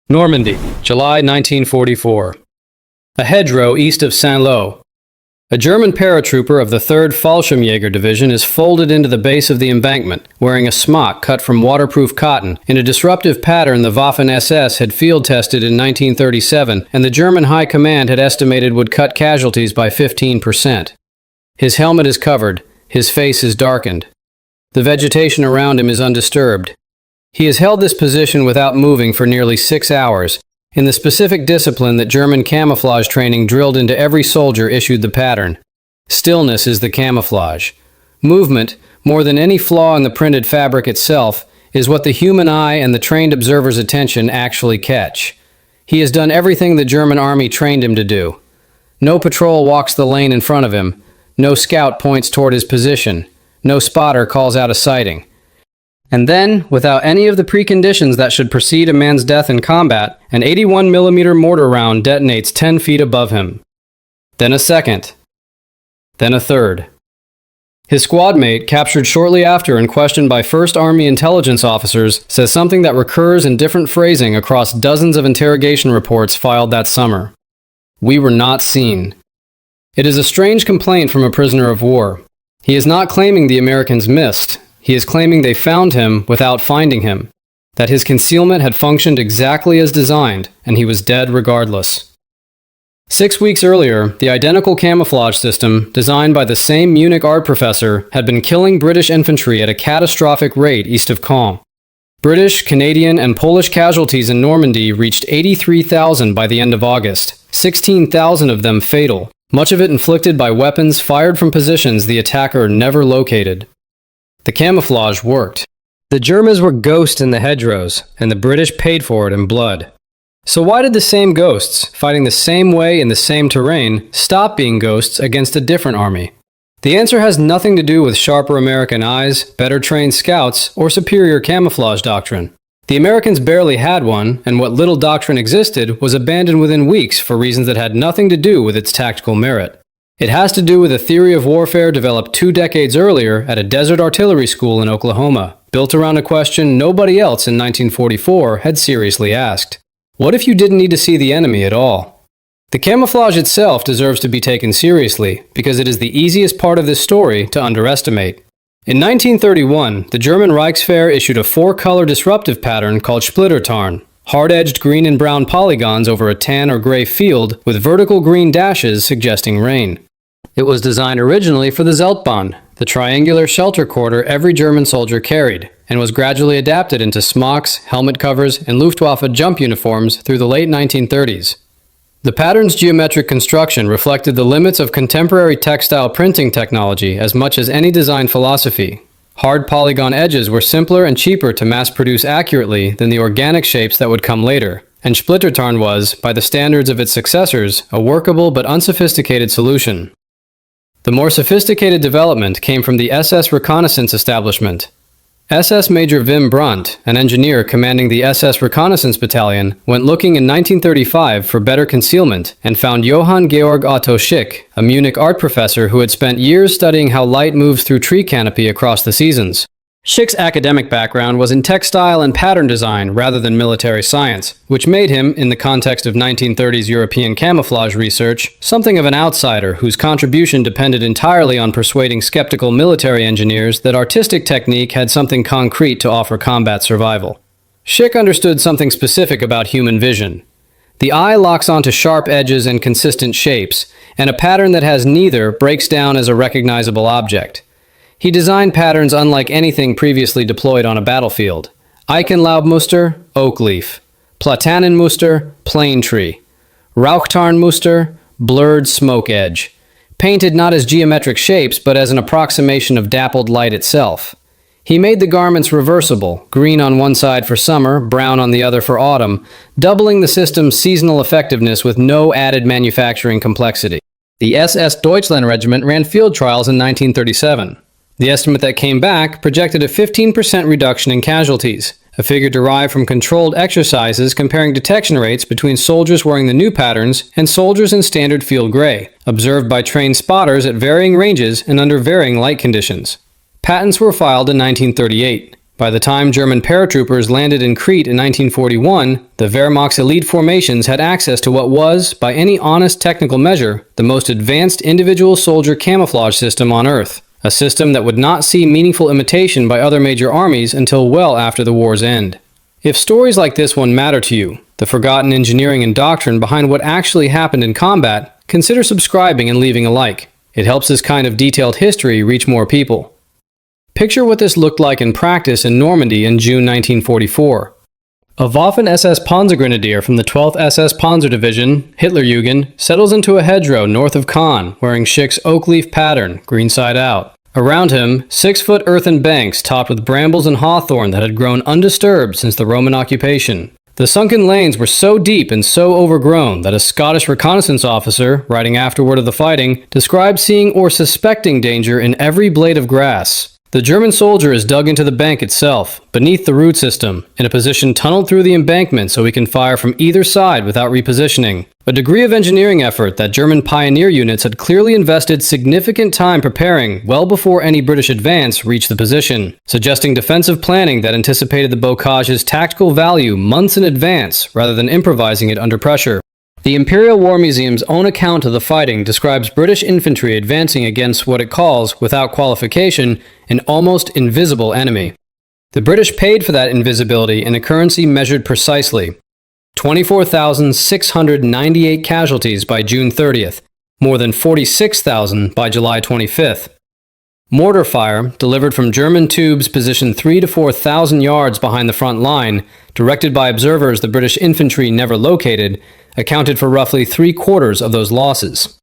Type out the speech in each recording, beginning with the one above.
Normandy, July 1944. A hedgerow east of Saint-Lô. A German paratrooper of the 3rd Fallschirmjäger Division is folded into the base of the embankment, wearing a smock cut from waterproof cotton, in a disruptive pattern the Waffen-SS had field-tested in 1937 and the German High Command had estimated would cut casualties by 15%. His helmet is covered, his face is darkened. The vegetation around him is undisturbed. He has held this position without moving for nearly 6 hours, in the specific discipline that German camouflage training drilled into every soldier issued the pattern. Stillness is the camouflage. Movement, more than any flaw in the printed fabric itself, is what the human eye and the trained observer's attention actually catch. He has done everything the German army trained him to do. No patrol walks the lane in front of him. No scout points toward his position. No spotter calls out a sighting. And then, without any of the preconditions that should precede a man's death in combat, an 81mm mortar round detonates 10 feet above him. Then a second. Then a third. His squad mate, captured shortly after and questioned by 1st Army intelligence officers, says something that recurs in different phrasing across dozens of interrogation reports filed that summer. "We were not seen." It is a strange complaint from a prisoner of war. He is not claiming the Americans missed. He is claiming they found him without finding him, that his concealment had functioned exactly as designed, and he was dead regardless. 6 weeks earlier, the identical camouflage system, designed by the same Munich art professor, had been killing British infantry at a catastrophic rate east of Caen. British, Canadian, and Polish casualties in Normandy reached 83,000 by the end of August, 16,000 of them fatal, much of it inflicted by weapons fired from positions the attacker never located. The camouflage worked. The Germans were ghosts in the hedgerows, and the British paid for it in blood. So why did the same ghosts, fighting the same way in the same terrain, stop being ghosts against a different army? The answer has nothing to do with sharper American eyes, better trained scouts, or superior camouflage doctrine. The Americans barely had one, and what little doctrine existed was abandoned within weeks for reasons that had nothing to do with its tactical merit. It has to do with a theory of warfare developed 2 decades earlier at a desert artillery school in Oklahoma, built around a question nobody else in 1944 had seriously asked. What if you didn't need to see the enemy at all? The camouflage itself deserves to be taken seriously, because it is the easiest part of this story to underestimate. In 1931, the German Reichswehr issued a 4-color disruptive pattern called Splittertarn. Hard-edged green and brown polygons over a tan or gray field with vertical green dashes suggesting rain. It was designed originally for the Zeltbahn, the triangular shelter quarter every German soldier carried, and was gradually adapted into smocks, helmet covers, and Luftwaffe jump uniforms through the late 1930s. The pattern's geometric construction reflected the limits of contemporary textile printing technology as much as any design philosophy. Hard polygon edges were simpler and cheaper to mass-produce accurately than the organic shapes that would come later, and Splittertarn was, by the standards of its successors, a workable but unsophisticated solution. The more sophisticated development came from the SS Reconnaissance establishment. SS Major Wim Brandt, an engineer commanding the SS Reconnaissance Battalion, went looking in 1935 for better concealment and found Johann Georg Otto Schick, a Munich art professor who had spent years studying how light moves through tree canopy across the seasons. Schick's academic background was in textile and pattern design rather than military science, which made him, in the context of 1930s European camouflage research, something of an outsider whose contribution depended entirely on persuading skeptical military engineers that artistic technique had something concrete to offer combat survival. Schick understood something specific about human vision. The eye locks onto sharp edges and consistent shapes, and a pattern that has neither breaks down as a recognizable object. He designed patterns unlike anything previously deployed on a battlefield. Eichenlaubmuster, oak leaf. Platanenmuster, plane tree. Rauchtarnmuster, blurred smoke edge. Painted not as geometric shapes, but as an approximation of dappled light itself. He made the garments reversible, green on one side for summer, brown on the other for autumn, doubling the system's seasonal effectiveness with no added manufacturing complexity. The SS Deutschland Regiment ran field trials in 1937. The estimate that came back projected a 15% reduction in casualties, a figure derived from controlled exercises comparing detection rates between soldiers wearing the new patterns and soldiers in standard field gray, observed by trained spotters at varying ranges and under varying light conditions. Patents were filed in 1938. By the time German paratroopers landed in Crete in 1941, the Wehrmacht's elite formations had access to what was, by any honest technical measure, the most advanced individual soldier camouflage system on Earth, a system that would not see meaningful imitation by other major armies until well after the war's end. If stories like this one matter to you, the forgotten engineering and doctrine behind what actually happened in combat, consider subscribing and leaving a like. It helps this kind of detailed history reach more people. Picture what this looked like in practice in Normandy in June 1944. A Waffen-SS Panzergrenadier from the 12th SS Panzer Division, Hitlerjugend, settles into a hedgerow north of Caen, wearing Schick's oak leaf pattern, green side out. Around him, 6-foot earthen banks topped with brambles and hawthorn that had grown undisturbed since the Roman occupation. The sunken lanes were so deep and so overgrown that a Scottish reconnaissance officer, writing afterward of the fighting, described seeing or suspecting danger in every blade of grass. The German soldier is dug into the bank itself, beneath the root system, in a position tunneled through the embankment so he can fire from either side without repositioning. A degree of engineering effort that German pioneer units had clearly invested significant time preparing well before any British advance reached the position, suggesting defensive planning that anticipated the bocage's tactical value months in advance rather than improvising it under pressure. The Imperial War Museum's own account of the fighting describes British infantry advancing against what it calls, without qualification, an almost invisible enemy. The British paid for that invisibility in a currency measured precisely. 24,698 casualties by June 30th, more than 46,000 by July 25th. Mortar fire, delivered from German tubes positioned 3,000 to 4,000 yards behind the front line, directed by observers the British infantry never located, accounted for roughly 3/4 of those losses.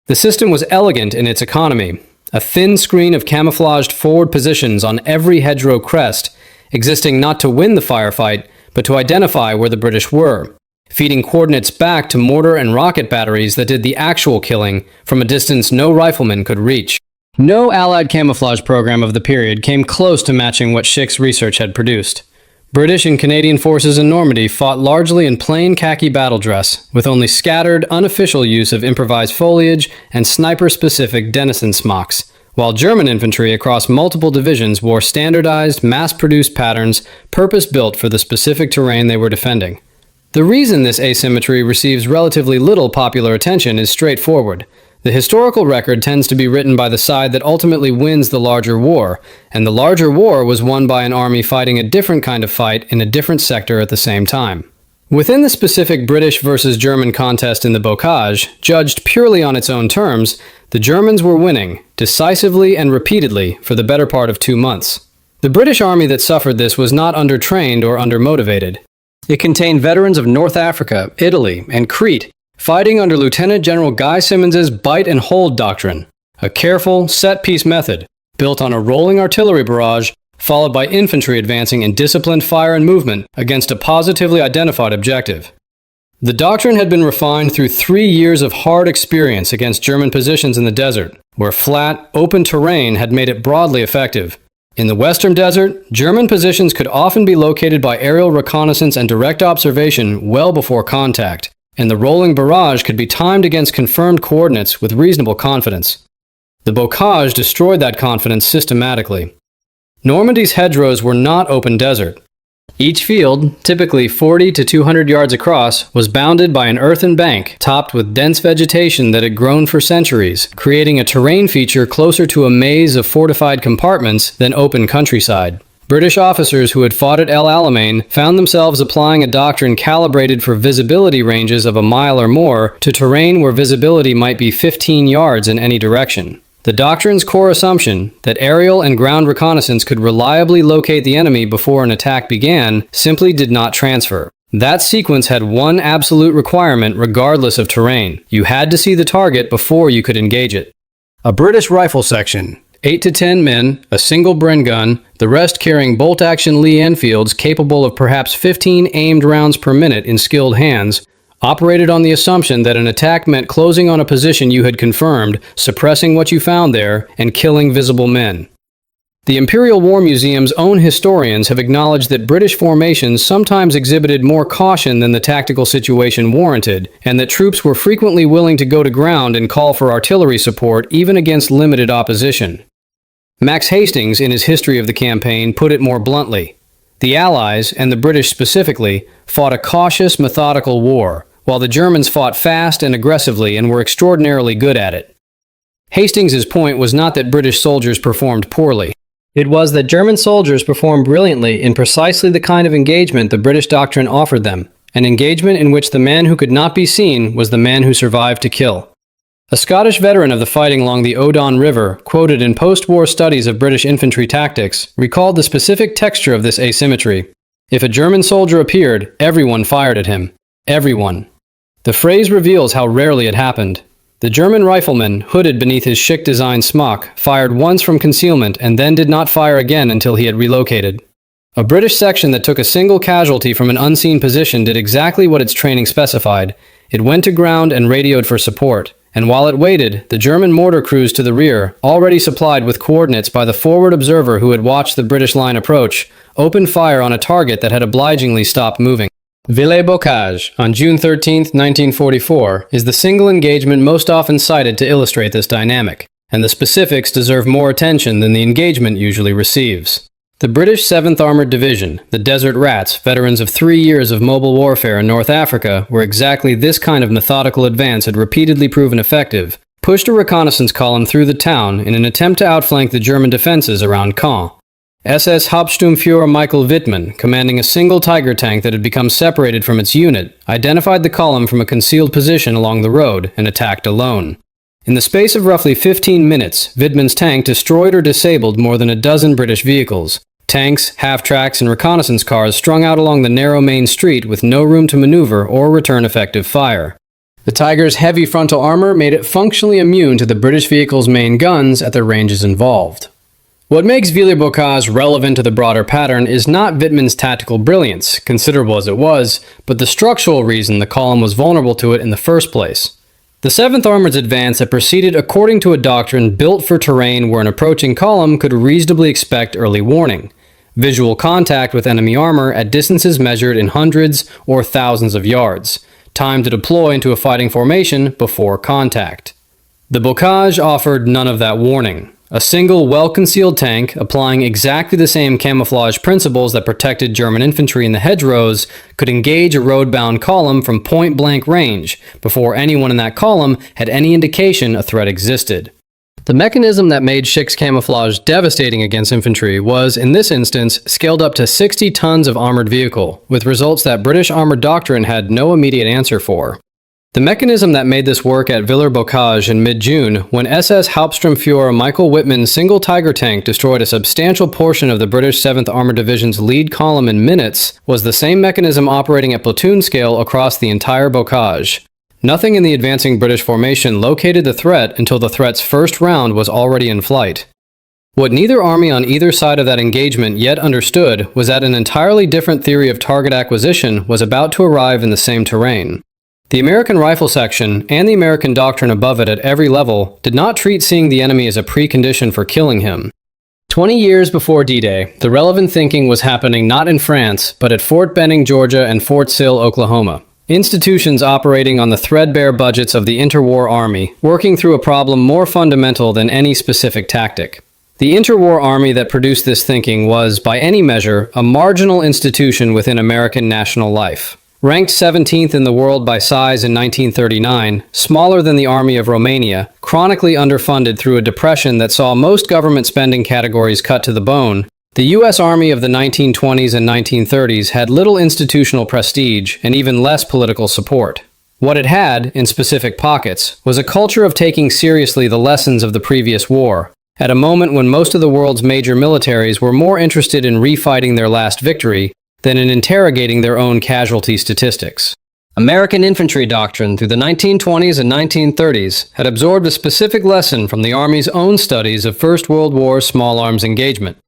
The system was elegant in its economy, a thin screen of camouflaged forward positions on every hedgerow crest, existing not to win the firefight, but to identify where the British were, feeding coordinates back to mortar and rocket batteries that did the actual killing from a distance no rifleman could reach. No Allied camouflage program of the period came close to matching what Schick's research had produced. British and Canadian forces in Normandy fought largely in plain khaki battle dress, with only scattered, unofficial use of improvised foliage and sniper-specific denizen smocks, while German infantry across multiple divisions wore standardized, mass-produced patterns purpose-built for the specific terrain they were defending. The reason this asymmetry receives relatively little popular attention is straightforward. The historical record tends to be written by the side that ultimately wins the larger war, and the larger war was won by an army fighting a different kind of fight in a different sector at the same time. Within the specific British versus German contest in the Bocage, judged purely on its own terms, the Germans were winning, decisively and repeatedly, for the better part of 2 months. The British army that suffered this was not undertrained or undermotivated. It contained veterans of North Africa, Italy, and Crete, fighting under Lieutenant General Guy Simmons's bite and hold doctrine, a careful, set-piece method, built on a rolling artillery barrage, followed by infantry advancing in disciplined fire and movement against a positively identified objective. The doctrine had been refined through 3 years of hard experience against German positions in the desert, where flat, open terrain had made it broadly effective. In the Western Desert, German positions could often be located by aerial reconnaissance and direct observation well before contact, and the rolling barrage could be timed against confirmed coordinates with reasonable confidence. The Bocage destroyed that confidence systematically. Normandy's hedgerows were not open desert. Each field, typically 40 to 200 yards across, was bounded by an earthen bank topped with dense vegetation that had grown for centuries, creating a terrain feature closer to a maze of fortified compartments than open countryside. British officers who had fought at El Alamein found themselves applying a doctrine calibrated for visibility ranges of a mile or more to terrain where visibility might be 15 yards in any direction. The doctrine's core assumption, that aerial and ground reconnaissance could reliably locate the enemy before an attack began, simply did not transfer. That sequence had one absolute requirement regardless of terrain. You had to see the target before you could engage it. A British rifle section, 8 to 10 men, a single Bren gun, the rest carrying bolt-action Lee Enfields capable of perhaps 15 aimed rounds per minute in skilled hands, operated on the assumption that an attack meant closing on a position you had confirmed, suppressing what you found there, and killing visible men. The Imperial War Museum's own historians have acknowledged that British formations sometimes exhibited more caution than the tactical situation warranted, and that troops were frequently willing to go to ground and call for artillery support even against limited opposition. Max Hastings, in his history of the campaign, put it more bluntly. The Allies, and the British specifically, fought a cautious, methodical war, while the Germans fought fast and aggressively and were extraordinarily good at it. Hastings' point was not that British soldiers performed poorly. It was that German soldiers performed brilliantly in precisely the kind of engagement the British doctrine offered them, an engagement in which the man who could not be seen was the man who survived to kill. A Scottish veteran of the fighting along the Odon River, quoted in post-war studies of British infantry tactics, recalled the specific texture of this asymmetry. If a German soldier appeared, everyone fired at him. Everyone. The phrase reveals how rarely it happened. The German rifleman, hooded beneath his chic-designed smock, fired once from concealment and then did not fire again until he had relocated. A British section that took a single casualty from an unseen position did exactly what its training specified. It went to ground and radioed for support. And while it waited, the German mortar crews to the rear, already supplied with coordinates by the forward observer who had watched the British line approach, opened fire on a target that had obligingly stopped moving. Villers-Bocage, on June 13, 1944, is the single engagement most often cited to illustrate this dynamic, and the specifics deserve more attention than the engagement usually receives. The British 7th Armored Division, the Desert Rats, veterans of 3 years of mobile warfare in North Africa, where exactly this kind of methodical advance had repeatedly proven effective, pushed a reconnaissance column through the town in an attempt to outflank the German defenses around Caen. SS Hauptsturmführer Michael Wittmann, commanding a single Tiger tank that had become separated from its unit, identified the column from a concealed position along the road and attacked alone. In the space of roughly 15 minutes, Wittmann's tank destroyed or disabled more than a dozen British vehicles. Tanks, half-tracks, and reconnaissance cars strung out along the narrow main street with no room to maneuver or return effective fire. The Tiger's heavy frontal armor made it functionally immune to the British vehicle's main guns at the ranges involved. What makes Villers-Bocage relevant to the broader pattern is not Wittmann's tactical brilliance, considerable as it was, but the structural reason the column was vulnerable to it in the first place. The 7th Armored's advance had proceeded according to a doctrine built for terrain where an approaching column could reasonably expect early warning. Visual contact with enemy armor at distances measured in hundreds or thousands of yards. Time to deploy into a fighting formation before contact. The Bocage offered none of that warning. A single, well-concealed tank, applying exactly the same camouflage principles that protected German infantry in the Hedgerows, could engage a road-bound column from point-blank range before anyone in that column had any indication a threat existed. The mechanism that made Schick's camouflage devastating against infantry was, in this instance, scaled up to 60 tons of armored vehicle, with results that British armored doctrine had no immediate answer for. The mechanism that made this work at Villers-Bocage in mid-June, when SS Hauptsturmführer Michael Wittmann's single Tiger tank destroyed a substantial portion of the British 7th Armored Division's lead column in minutes, was the same mechanism operating at platoon scale across the entire Bocage. Nothing in the advancing British formation located the threat until the threat's first round was already in flight. What neither army on either side of that engagement yet understood was that an entirely different theory of target acquisition was about to arrive in the same terrain. The American Rifle Section, and the American doctrine above it at every level, did not treat seeing the enemy as a precondition for killing him. 20 years before D-Day, the relevant thinking was happening not in France, but at Fort Benning, Georgia, and Fort Sill, Oklahoma. Institutions operating on the threadbare budgets of the interwar army, working through a problem more fundamental than any specific tactic. The interwar army that produced this thinking was, by any measure, a marginal institution within American national life. Ranked 17th in the world by size in 1939, smaller than the Army of Romania, chronically underfunded through a depression that saw most government spending categories cut to the bone, the U.S. Army of the 1920s and 1930s had little institutional prestige and even less political support. What it had, in specific pockets, was a culture of taking seriously the lessons of the previous war, at a moment when most of the world's major militaries were more interested in refighting their last victory than in interrogating their own casualty statistics. American infantry doctrine through the 1920s and 1930s had absorbed a specific lesson from the Army's own studies of First World War small arms engagement.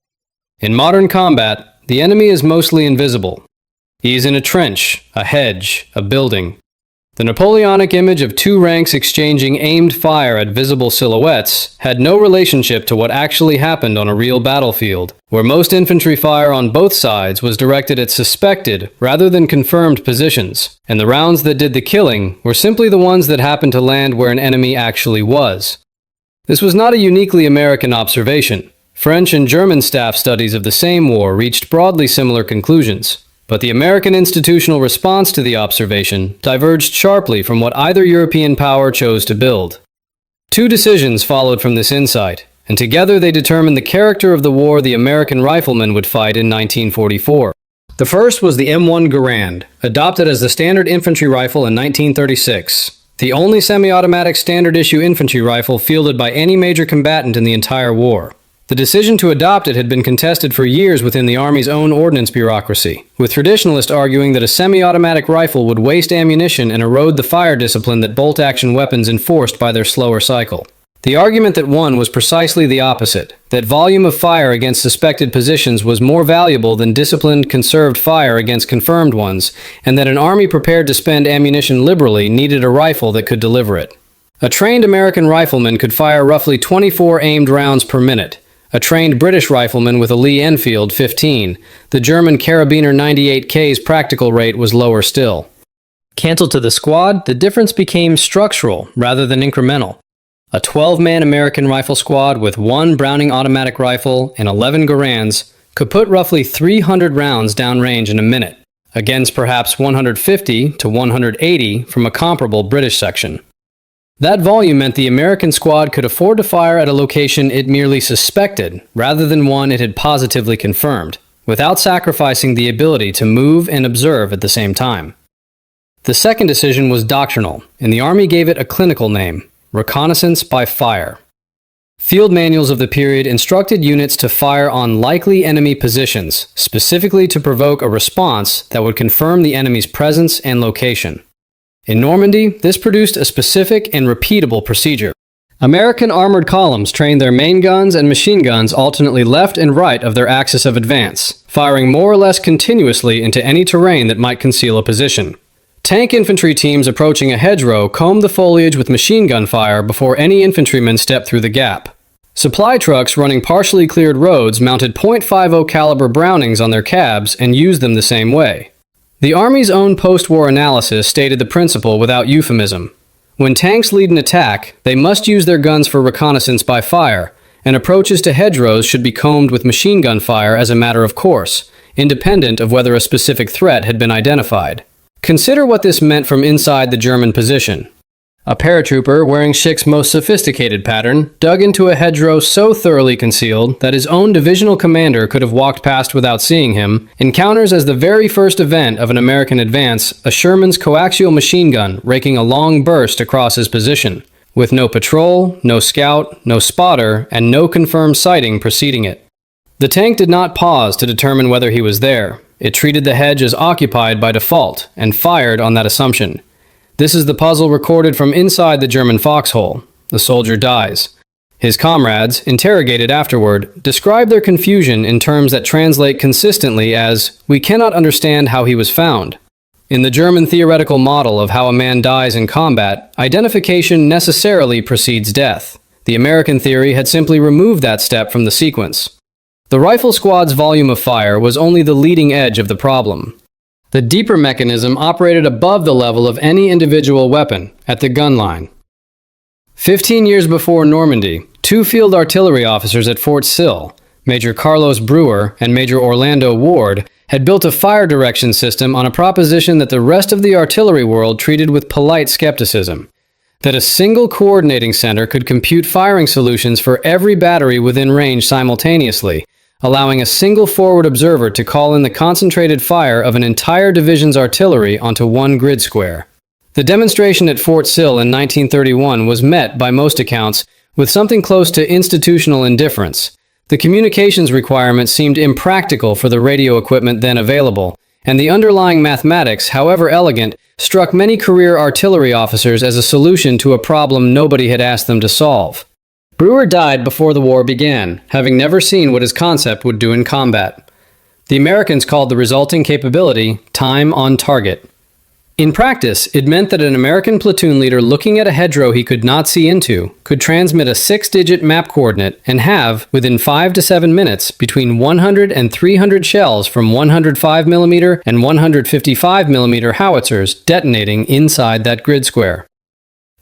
In modern combat, the enemy is mostly invisible. He is in a trench, a hedge, a building. The Napoleonic image of two ranks exchanging aimed fire at visible silhouettes had no relationship to what actually happened on a real battlefield, where most infantry fire on both sides was directed at suspected rather than confirmed positions, and the rounds that did the killing were simply the ones that happened to land where an enemy actually was. This was not a uniquely American observation. French and German staff studies of the same war reached broadly similar conclusions, but the American institutional response to the observation diverged sharply from what either European power chose to build. Two decisions followed from this insight, and together they determined the character of the war the American riflemen would fight in 1944. The first was the M1 Garand, adopted as the standard infantry rifle in 1936, the only semi-automatic standard-issue infantry rifle fielded by any major combatant in the entire war. The decision to adopt it had been contested for years within the Army's own ordnance bureaucracy, with traditionalists arguing that a semi-automatic rifle would waste ammunition and erode the fire discipline that bolt-action weapons enforced by their slower cycle. The argument that won was precisely the opposite, that volume of fire against suspected positions was more valuable than disciplined, conserved fire against confirmed ones, and that an army prepared to spend ammunition liberally needed a rifle that could deliver it. A trained American rifleman could fire roughly 24 aimed rounds per minute. A trained British rifleman with a Lee Enfield 15. The German Karabiner 98K's practical rate was lower still. Canceled to the squad, the difference became structural rather than incremental. A 12-man American rifle squad with one Browning automatic rifle and 11 Garands could put roughly 300 rounds downrange in a minute, against perhaps 150 to 180 from a comparable British section. That volume meant the American squad could afford to fire at a location it merely suspected, rather than one it had positively confirmed, without sacrificing the ability to move and observe at the same time. The second decision was doctrinal, and the Army gave it a clinical name: reconnaissance by fire. Field manuals of the period instructed units to fire on likely enemy positions, specifically to provoke a response that would confirm the enemy's presence and location. In Normandy, this produced a specific and repeatable procedure. American armored columns trained their main guns and machine guns alternately left and right of their axis of advance, firing more or less continuously into any terrain that might conceal a position. Tank infantry teams approaching a hedgerow combed the foliage with machine gun fire before any infantrymen stepped through the gap. Supply trucks running partially cleared roads mounted .50 caliber Brownings on their cabs and used them the same way. The Army's own post-war analysis stated the principle without euphemism. When tanks lead an attack, they must use their guns for reconnaissance by fire, and approaches to hedgerows should be combed with machine gun fire as a matter of course, independent of whether a specific threat had been identified. Consider what this meant from inside the German position. A paratrooper wearing Schick's most sophisticated pattern dug into a hedgerow so thoroughly concealed that his own divisional commander could have walked past without seeing him, encounters as the very first event of an American advance a Sherman's coaxial machine gun raking a long burst across his position, with no patrol, no scout, no spotter, and no confirmed sighting preceding it. The tank did not pause to determine whether he was there. It treated the hedge as occupied by default and fired on that assumption. This is the puzzle recorded from inside the German foxhole. The soldier dies. His comrades, interrogated afterward, describe their confusion in terms that translate consistently as, "We cannot understand how he was found." In the German theoretical model of how a man dies in combat, identification necessarily precedes death. The American theory had simply removed that step from the sequence. The rifle squad's volume of fire was only the leading edge of the problem. The deeper mechanism operated above the level of any individual weapon, at the gun line. 15 years before Normandy, two field artillery officers at Fort Sill, Major Carlos Brewer and Major Orlando Ward, had built a fire direction system on a proposition that the rest of the artillery world treated with polite skepticism: that a single coordinating center could compute firing solutions for every battery within range simultaneously, allowing a single forward observer to call in the concentrated fire of an entire division's artillery onto one grid square. The demonstration at Fort Sill in 1931 was met, by most accounts, with something close to institutional indifference. The communications requirements seemed impractical for the radio equipment then available, and the underlying mathematics, however elegant, struck many career artillery officers as a solution to a problem nobody had asked them to solve. Brewer died before the war began, having never seen what his concept would do in combat. The Americans called the resulting capability time on target. In practice, it meant that an American platoon leader looking at a hedgerow he could not see into could transmit a 6-digit map coordinate and have, within 5 to 7 minutes, between 100 and 300 shells from 105mm and 155mm howitzers detonating inside that grid square.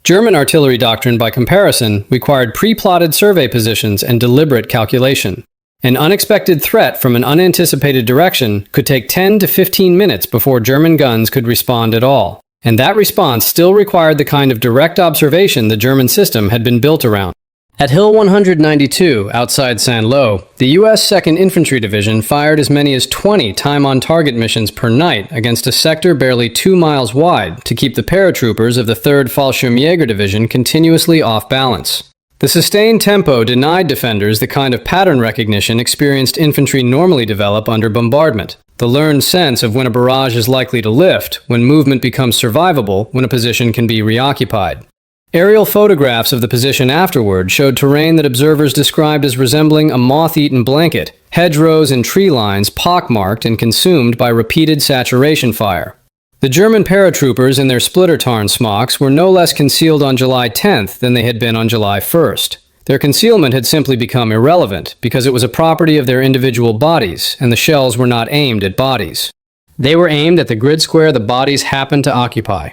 German artillery doctrine, by comparison, required pre-plotted survey positions and deliberate calculation. An unexpected threat from an unanticipated direction could take 10 to 15 minutes before German guns could respond at all, and that response still required the kind of direct observation the German system had been built around. At Hill 192, outside Saint-Lô, the U.S. 2nd Infantry Division fired as many as 20 time-on-target missions per night against a sector barely 2 miles wide to keep the paratroopers of the 3rd Fallschirmjäger Division continuously off balance. The sustained tempo denied defenders the kind of pattern recognition experienced infantry normally develop under bombardment, the learned sense of when a barrage is likely to lift, when movement becomes survivable, when a position can be reoccupied. Aerial photographs of the position afterward showed terrain that observers described as resembling a moth-eaten blanket, hedgerows and tree lines pockmarked and consumed by repeated saturation fire. The German paratroopers in their splitter-tarn smocks were no less concealed on July 10th than they had been on July 1st. Their concealment had simply become irrelevant because it was a property of their individual bodies, and the shells were not aimed at bodies. They were aimed at the grid square the bodies happened to occupy.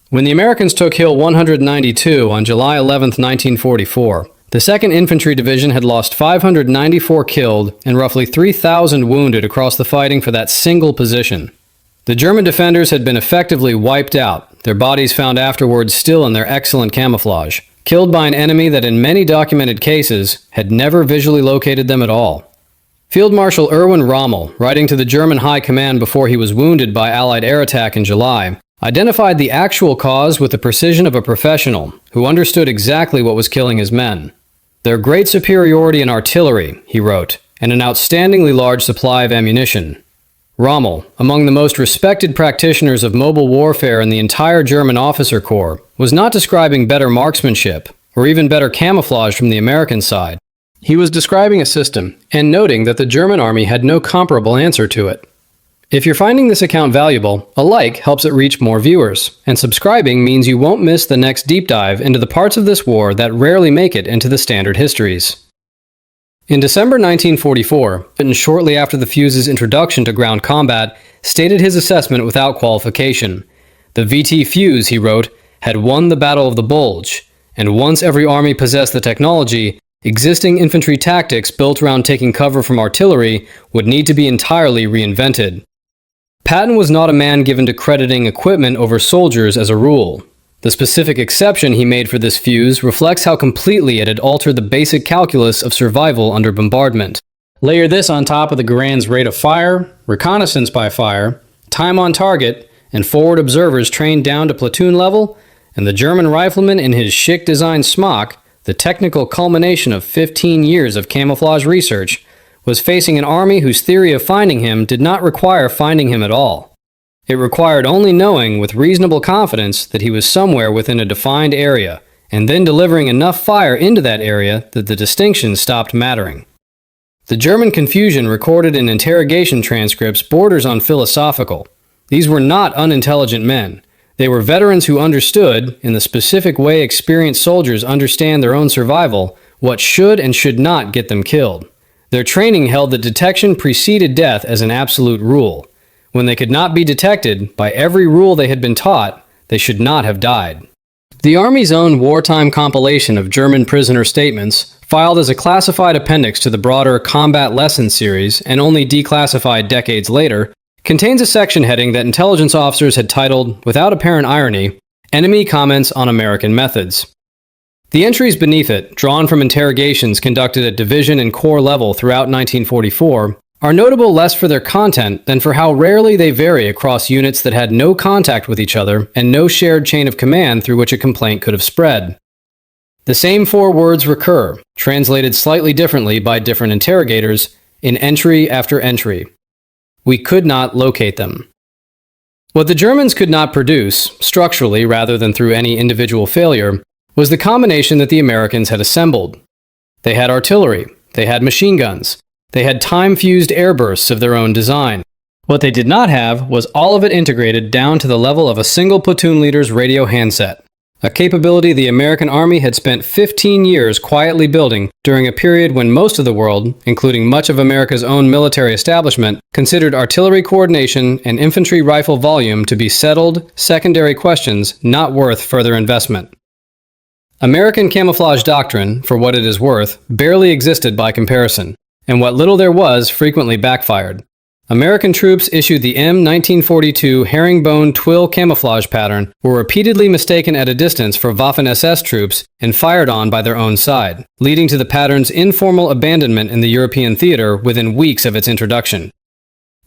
When the Americans took Hill 192 on July 11, 1944, the 2nd Infantry Division had lost 594 killed and roughly 3,000 wounded across the fighting for that single position. The German defenders had been effectively wiped out, their bodies found afterwards still in their excellent camouflage, killed by an enemy that in many documented cases had never visually located them at all. Field Marshal Erwin Rommel, writing to the German High Command before he was wounded by Allied air attack in July, identified the actual cause with the precision of a professional who understood exactly what was killing his men. Their great superiority in artillery, he wrote, and an outstandingly large supply of ammunition. Rommel, among the most respected practitioners of mobile warfare in the entire German officer corps, was not describing better marksmanship or even better camouflage from the American side. He was describing a system and noting that the German army had no comparable answer to it. If you're finding this account valuable, a like helps it reach more viewers, and subscribing means you won't miss the next deep dive into the parts of this war that rarely make it into the standard histories. In December 1944, written shortly after the Fuse's introduction to ground combat, stated his assessment without qualification. The VT Fuse, he wrote, had won the Battle of the Bulge, and once every army possessed the technology, existing infantry tactics built around taking cover from artillery would need to be entirely reinvented. Patton was not a man given to crediting equipment over soldiers as a rule. The specific exception he made for this fuse reflects how completely it had altered the basic calculus of survival under bombardment. Layer this on top of the Garand's rate of fire, reconnaissance by fire, time on target, and forward observers trained down to platoon level, and the German rifleman in his chic-designed smock, the technical culmination of 15 years of camouflage research, was facing an army whose theory of finding him did not require finding him at all. It required only knowing with reasonable confidence that he was somewhere within a defined area, and then delivering enough fire into that area that the distinction stopped mattering. The German confusion recorded in interrogation transcripts borders on philosophical. These were not unintelligent men. They were veterans who understood, in the specific way experienced soldiers understand their own survival, what should and should not get them killed. Their training held that detection preceded death as an absolute rule. When they could not be detected, by every rule they had been taught, they should not have died. The Army's own wartime compilation of German prisoner statements, filed as a classified appendix to the broader Combat Lessons series and only declassified decades later, contains a section heading that intelligence officers had titled, without apparent irony, Enemy Comments on American Methods. The entries beneath it, drawn from interrogations conducted at division and corps level throughout 1944, are notable less for their content than for how rarely they vary across units that had no contact with each other and no shared chain of command through which a complaint could have spread. The same 4 words recur, translated slightly differently by different interrogators, in entry after entry. We could not locate them. What the Germans could not produce, structurally rather than through any individual failure, was the combination that the Americans had assembled. They had artillery, they had machine guns, they had time-fused airbursts of their own design. What they did not have was all of it integrated down to the level of a single platoon leader's radio handset, a capability the American Army had spent 15 years quietly building during a period when most of the world, including much of America's own military establishment, considered artillery coordination and infantry rifle volume to be settled, secondary questions not worth further investment. American camouflage doctrine, for what it is worth, barely existed by comparison, and what little there was frequently backfired. American troops issued the M1942 herringbone twill camouflage pattern were repeatedly mistaken at a distance for Waffen-SS troops and fired on by their own side, leading to the pattern's informal abandonment in the European theater within weeks of its introduction.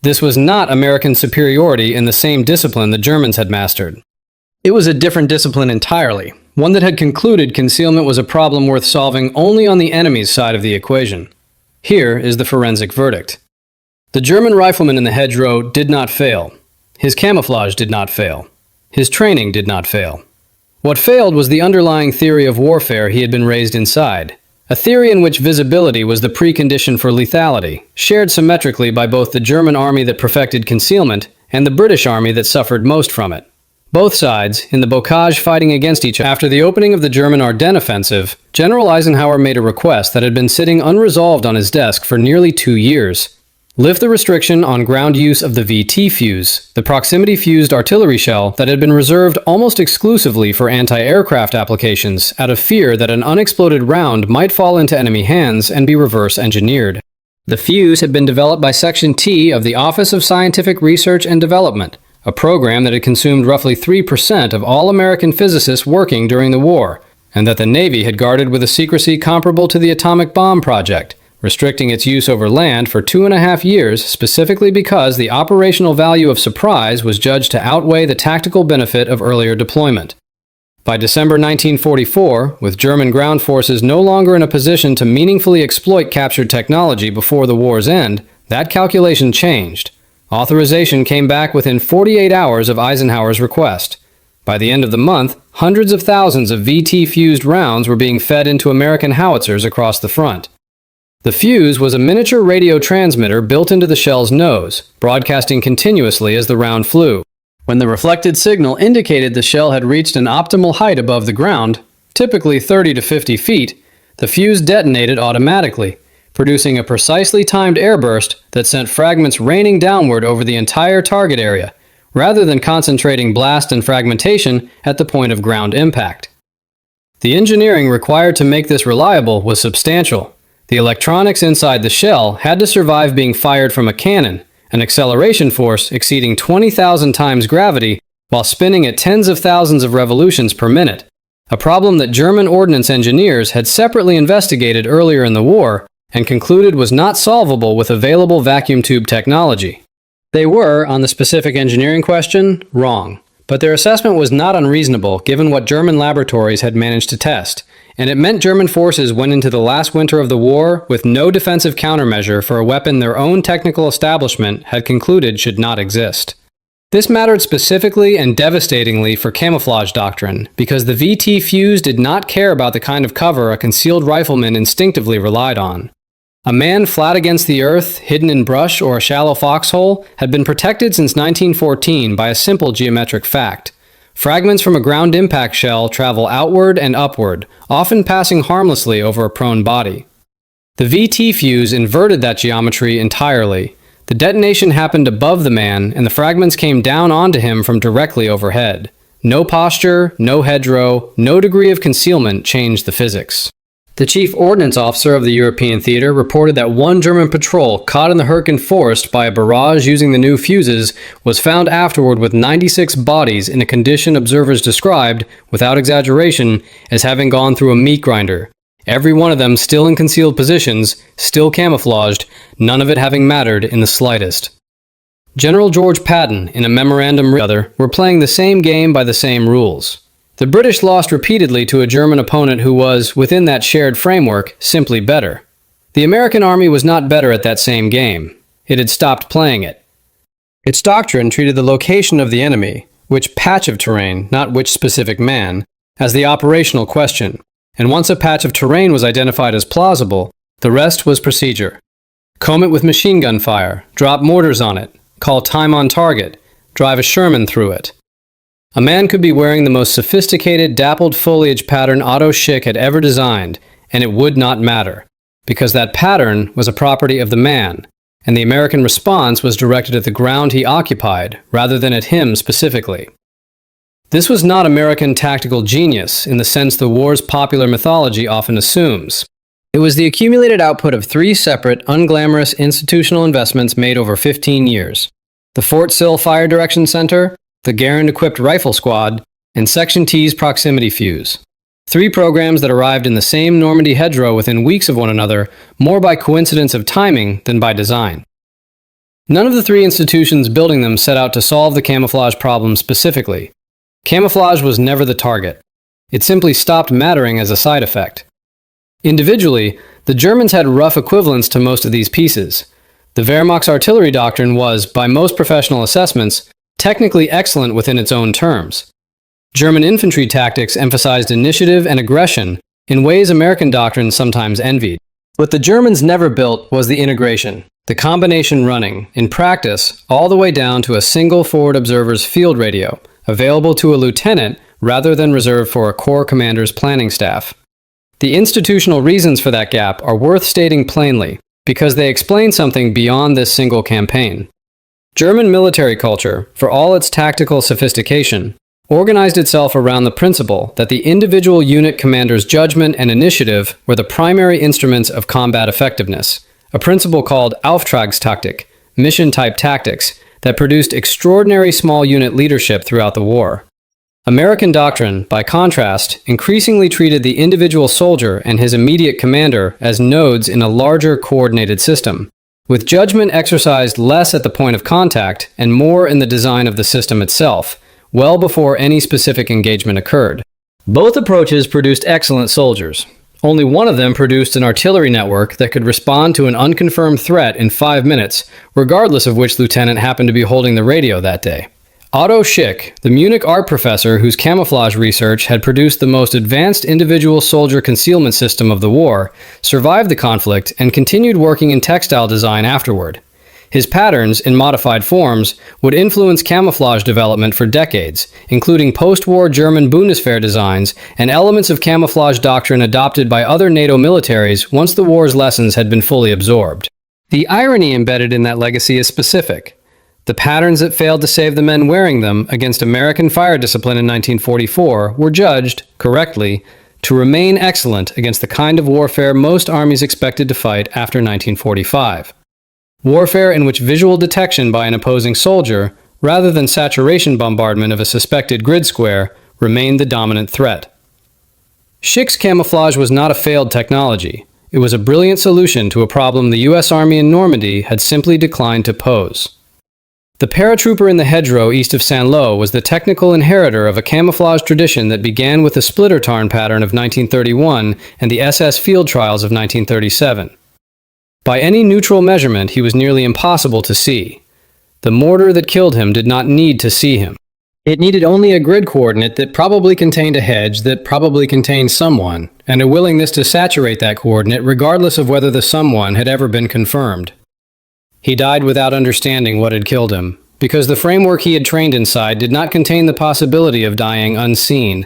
This was not American superiority in the same discipline the Germans had mastered. It was a different discipline entirely, one that had concluded concealment was a problem worth solving only on the enemy's side of the equation. Here is the forensic verdict. The German rifleman in the hedgerow did not fail. His camouflage did not fail. His training did not fail. What failed was the underlying theory of warfare he had been raised inside, a theory in which visibility was the precondition for lethality, shared symmetrically by both the German army that perfected concealment and the British army that suffered most from it. Both sides, in the bocage fighting against each other. After the opening of the German Ardennes offensive, General Eisenhower made a request that had been sitting unresolved on his desk for nearly 2 years. Lift the restriction on ground use of the VT fuse, the proximity-fused artillery shell that had been reserved almost exclusively for anti-aircraft applications out of fear that an unexploded round might fall into enemy hands and be reverse-engineered. The fuse had been developed by Section T of the Office of Scientific Research and Development, a program that had consumed roughly 3% of all American physicists working during the war, and that the Navy had guarded with a secrecy comparable to the atomic bomb project, restricting its use over land for 2.5 years specifically because the operational value of surprise was judged to outweigh the tactical benefit of earlier deployment. By December 1944, with German ground forces no longer in a position to meaningfully exploit captured technology before the war's end, that calculation changed. Authorization came back within 48 hours of Eisenhower's request. By the end of the month, hundreds of thousands of VT-fused rounds were being fed into American howitzers across the front. The fuse was a miniature radio transmitter built into the shell's nose, broadcasting continuously as the round flew. When the reflected signal indicated the shell had reached an optimal height above the ground, typically 30 to 50 feet, the fuse detonated automatically, producing a precisely timed airburst that sent fragments raining downward over the entire target area, rather than concentrating blast and fragmentation at the point of ground impact. The engineering required to make this reliable was substantial. The electronics inside the shell had to survive being fired from a cannon, an acceleration force exceeding 20,000 times gravity while spinning at tens of thousands of revolutions per minute, a problem that German ordnance engineers had separately investigated earlier in the war and concluded was not solvable with available vacuum tube technology. They were, on the specific engineering question, wrong, but their assessment was not unreasonable given what German laboratories had managed to test, and it meant German forces went into the last winter of the war with no defensive countermeasure for a weapon their own technical establishment had concluded should not exist. This mattered specifically and devastatingly for camouflage doctrine, because the VT fuse did not care about the kind of cover a concealed rifleman instinctively relied on. A man flat against the earth, hidden in brush or a shallow foxhole, had been protected since 1914 by a simple geometric fact. Fragments from a ground impact shell travel outward and upward, often passing harmlessly over a prone body. The VT fuse inverted that geometry entirely. The detonation happened above the man, and the fragments came down onto him from directly overhead. No posture, no hedgerow, no degree of concealment changed the physics. The chief ordnance officer of the European theater reported that one German patrol caught in the Hürtgen forest by a barrage using the new fuses was found afterward with 96 bodies in a condition observers described, without exaggeration, as having gone through a meat grinder. Every one of them still in concealed positions, still camouflaged, none of it having mattered in the slightest. General George Patton, in a memorandum were playing the same game by the same rules. The British lost repeatedly to a German opponent who was, within that shared framework, simply better. The American army was not better at that same game. It had stopped playing it. Its doctrine treated the location of the enemy, which patch of terrain, not which specific man, as the operational question, and once a patch of terrain was identified as plausible, the rest was procedure. Comb it with machine gun fire, drop mortars on it, call time on target, drive a Sherman through it. A man could be wearing the most sophisticated dappled foliage pattern Otto Schick had ever designed, and it would not matter, because that pattern was a property of the man, and the American response was directed at the ground he occupied rather than at him specifically. This was not American tactical genius in the sense the war's popular mythology often assumes. It was the accumulated output of three separate, unglamorous institutional investments made over 15 years. The Fort Sill Fire Direction Center, the Garand-equipped Rifle Squad, and Section T's proximity fuse. Three programs that arrived in the same Normandy hedgerow within weeks of one another, more by coincidence of timing than by design. None of the three institutions building them set out to solve the camouflage problem specifically. Camouflage was never the target. It simply stopped mattering as a side effect. Individually, the Germans had rough equivalents to most of these pieces. The Wehrmacht's artillery doctrine was, by most professional assessments, technically excellent within its own terms. German infantry tactics emphasized initiative and aggression in ways American doctrine sometimes envied. What the Germans never built was the integration, the combination running, in practice, all the way down to a single forward observer's field radio, available to a lieutenant rather than reserved for a corps commander's planning staff. The institutional reasons for that gap are worth stating plainly, because they explain something beyond this single campaign. German military culture, for all its tactical sophistication, organized itself around the principle that the individual unit commander's judgment and initiative were the primary instruments of combat effectiveness, a principle called Auftragstaktik, mission-type tactics, that produced extraordinary small unit leadership throughout the war. American doctrine, by contrast, increasingly treated the individual soldier and his immediate commander as nodes in a larger coordinated system, with judgment exercised less at the point of contact and more in the design of the system itself, well before any specific engagement occurred. Both approaches produced excellent soldiers. Only one of them produced an artillery network that could respond to an unconfirmed threat in 5 minutes, regardless of which lieutenant happened to be holding the radio that day. Otto Schick, the Munich art professor whose camouflage research had produced the most advanced individual soldier concealment system of the war, survived the conflict and continued working in textile design afterward. His patterns, in modified forms, would influence camouflage development for decades, including post-war German Bundeswehr designs and elements of camouflage doctrine adopted by other NATO militaries once the war's lessons had been fully absorbed. The irony embedded in that legacy is specific. The patterns that failed to save the men wearing them against American fire discipline in 1944 were judged, correctly, to remain excellent against the kind of warfare most armies expected to fight after 1945. Warfare in which visual detection by an opposing soldier, rather than saturation bombardment of a suspected grid square, remained the dominant threat. Schick's camouflage was not a failed technology. It was a brilliant solution to a problem the U.S. Army in Normandy had simply declined to pose. The paratrooper in the hedgerow east of Saint-Lô was the technical inheritor of a camouflage tradition that began with the splitter tarn pattern of 1931 and the SS field trials of 1937. By any neutral measurement, he was nearly impossible to see. The mortar that killed him did not need to see him. It needed only a grid coordinate that probably contained a hedge that probably contained someone, and a willingness to saturate that coordinate regardless of whether the someone had ever been confirmed. He died without understanding what had killed him, because the framework he had trained inside did not contain the possibility of dying unseen.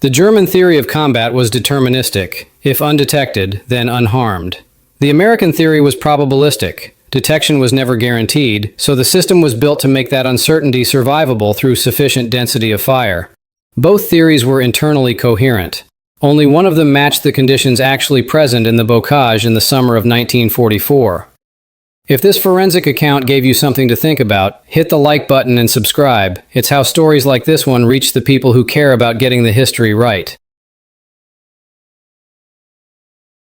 The German theory of combat was deterministic. If undetected, then unharmed. The American theory was probabilistic. Detection was never guaranteed, so the system was built to make that uncertainty survivable through sufficient density of fire. Both theories were internally coherent. Only one of them matched the conditions actually present in the bocage in the summer of 1944. If this forensic account gave you something to think about, hit the like button and subscribe. It's how stories like this one reach the people who care about getting the history right.